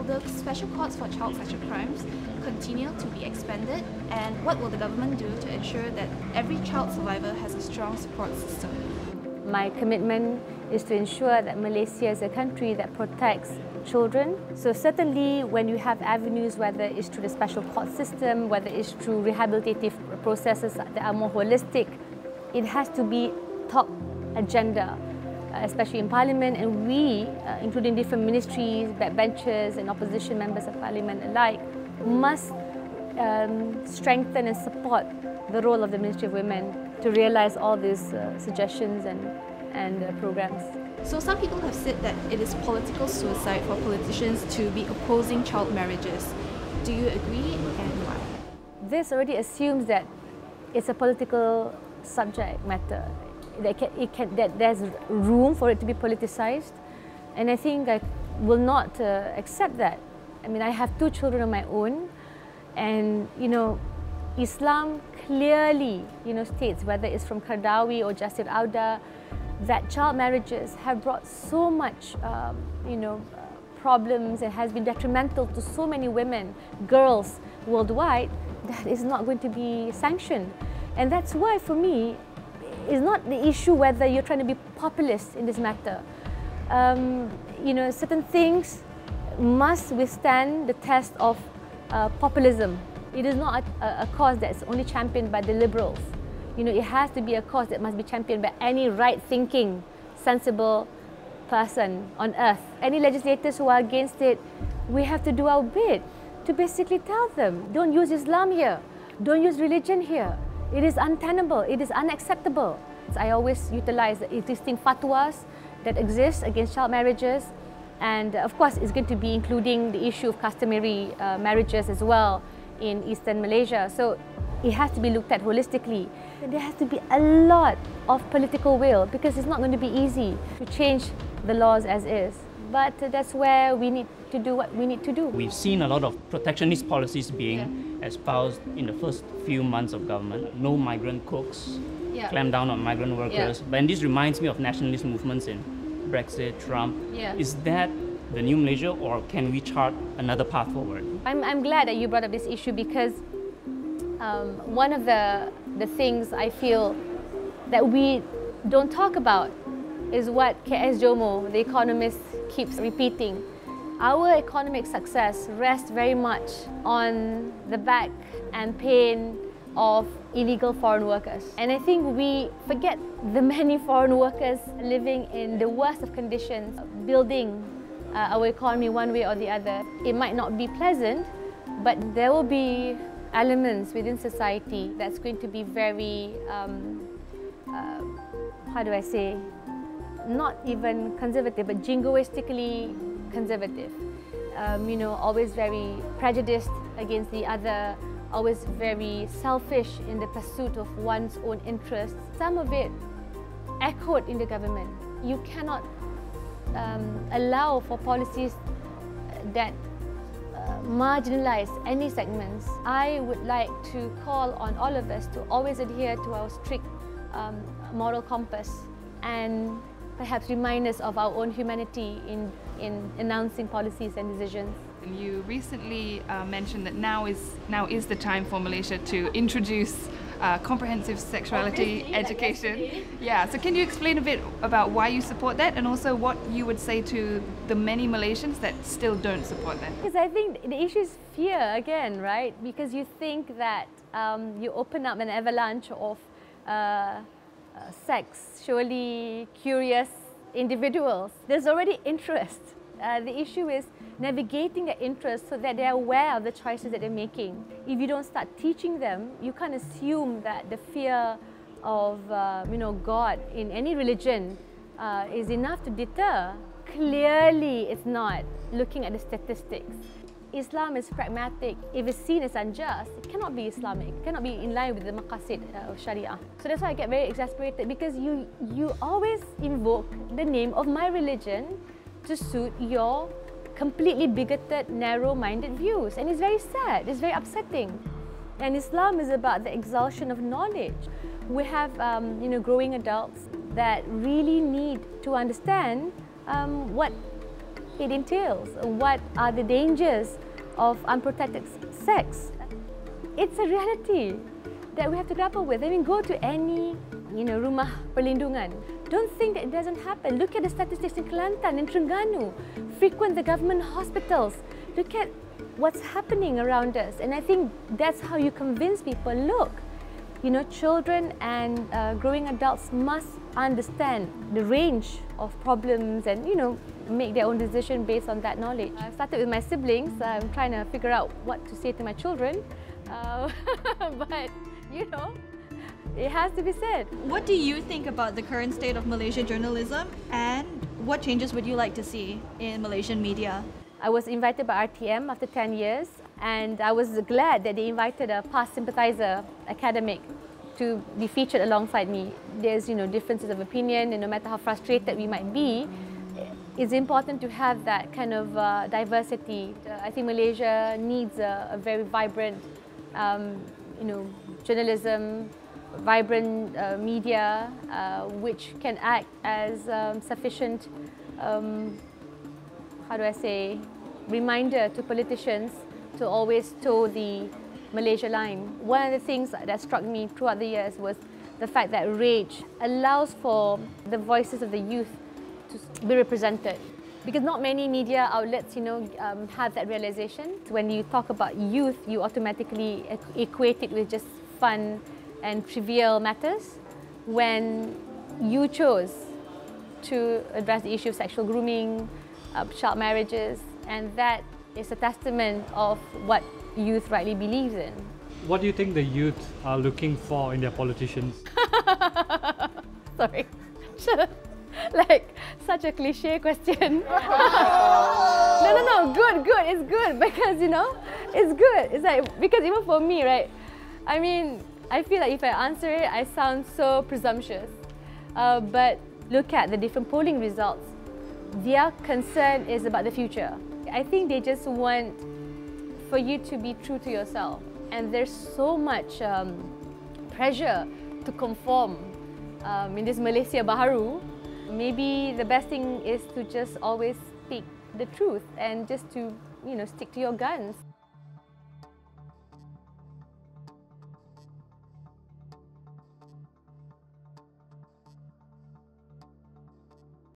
the special courts for child sexual crimes continue to be expanded, and what will the government do to ensure that every child survivor has a strong support system? My commitment is to ensure that Malaysia is a country that protects children. So certainly when you have avenues, whether it's through the special court system, whether it's through rehabilitative processes that are more holistic, it has to be top agenda, especially in Parliament, and we, including different ministries, backbenchers and opposition members of Parliament alike, must strengthen and support the role of the Ministry of Women to realise all these suggestions and programs. So some people have said that it is political suicide for politicians to be opposing child marriages. Do you agree, and why? This already assumes that it's a political subject matter, that there's room for it to be politicized, and I think I will not accept that. I mean, I have 2 children of my own, and Islam clearly states, whether it's from Qardawi or Jasir Auda, that child marriages have brought so much problems and has been detrimental to so many women, girls worldwide, that is not going to be sanctioned. And that's why, for me, it's not the issue whether you're trying to be populist in this matter. Certain things must withstand the test of populism. It is not a cause that's only championed by the liberals. It has to be a cause that must be championed by any right-thinking, sensible person on earth. Any legislators who are against it, we have to do our bit to basically tell them, don't use Islam here, don't use religion here. It is untenable, it is unacceptable. I always utilize the existing fatwas that exist against child marriages, and of course it's going to be including the issue of customary marriages as well in Eastern Malaysia. So it has to be looked at holistically. There has to be a lot of political will, because it's not going to be easy to change the laws as is. But that's where we need to do what we need to do. We've seen a lot of protectionist policies being espoused in the first few months of government. No migrant cooks, clamp down on migrant workers. But this reminds me of nationalist movements in Brexit, Trump. Is that the new Malaysia, or can we chart another path forward? I'm glad that you brought up this issue, because one of the things I feel that we don't talk about is what KS Jomo, the economist, keeps repeating. Our economic success rests very much on the back and pain of illegal foreign workers. And I think we forget the many foreign workers living in the worst of conditions, building our economy one way or the other. It might not be pleasant, but there will be elements within society that's going to be very, how do I say, not even conservative, but jingoistically conservative. Always very prejudiced against the other, always very selfish in the pursuit of one's own interests. Some of it echoed in the government. You cannot allow for policies that marginalize any segments. I would like to call on all of us to always adhere to our strict moral compass, and perhaps remind us of our own humanity in announcing policies and decisions. You recently mentioned that now is the time for Malaysia to introduce comprehensive sexuality education. Yeah, so can you explain a bit about why you support that, and also what you would say to the many Malaysians that still don't support that? Because I think the issue is fear again, right? Because you think that you open up an avalanche of sexually curious individuals. There's already interest. The issue is navigating the interest so that they're aware of the choices that they're making. If you don't start teaching them, you can't assume that the fear of God in any religion is enough to deter. Clearly, it's not. Looking at the statistics, Islam is pragmatic. If it's seen as unjust, it cannot be Islamic. It cannot be in line with the maqasid of Sharia. So that's why I get very exasperated, because you always invoke the name of my religion to suit your completely bigoted, narrow-minded views. And it's very sad, it's very upsetting. And Islam is about the exaltation of knowledge. We have growing adults that really need to understand what it entails. What are the dangers of unprotected sex? It's a reality that we have to grapple with. I mean, go to any, rumah perlindungan. Don't think that it doesn't happen. Look at the statistics in Kelantan, in Terengganu. Frequent the government hospitals. Look at what's happening around us. And I think that's how you convince people, look, children and growing adults must understand the range of problems and, make their own decision based on that knowledge. I started with my siblings. I'm trying to figure out what to say to my children. But, it has to be said. What do you think about the current state of Malaysian journalism, and what changes would you like to see in Malaysian media? I was invited by RTM after 10 years, and I was glad that they invited a past sympathizer academic to be featured alongside me. There's differences of opinion, and no matter how frustrated we might be, it's important to have that kind of diversity. I think Malaysia needs a very vibrant journalism, vibrant media, which can act as sufficient, reminder to politicians to always toe the Malaysia line. One of the things that struck me throughout the years was the fact that R.AGE allows for the voices of the youth to be represented. Because not many media outlets, have that realization. When you talk about youth, you automatically equate it with just fun and trivial matters. When you chose to address the issue of sexual grooming, child marriages, and that is a testament of what youth rightly believes in. What do you think the youth are looking for in their politicians? Sorry. Like, such a cliche question. No, good, it's good because, it's good. It's like, because even for me, right, I mean, I feel like if I answer it, I sound so presumptuous. But look at the different polling results. Their concern is about the future. I think they just want for you to be true to yourself. And there's so much pressure to conform in this Malaysia Baharu. Maybe the best thing is to just always speak the truth and just to, stick to your guns.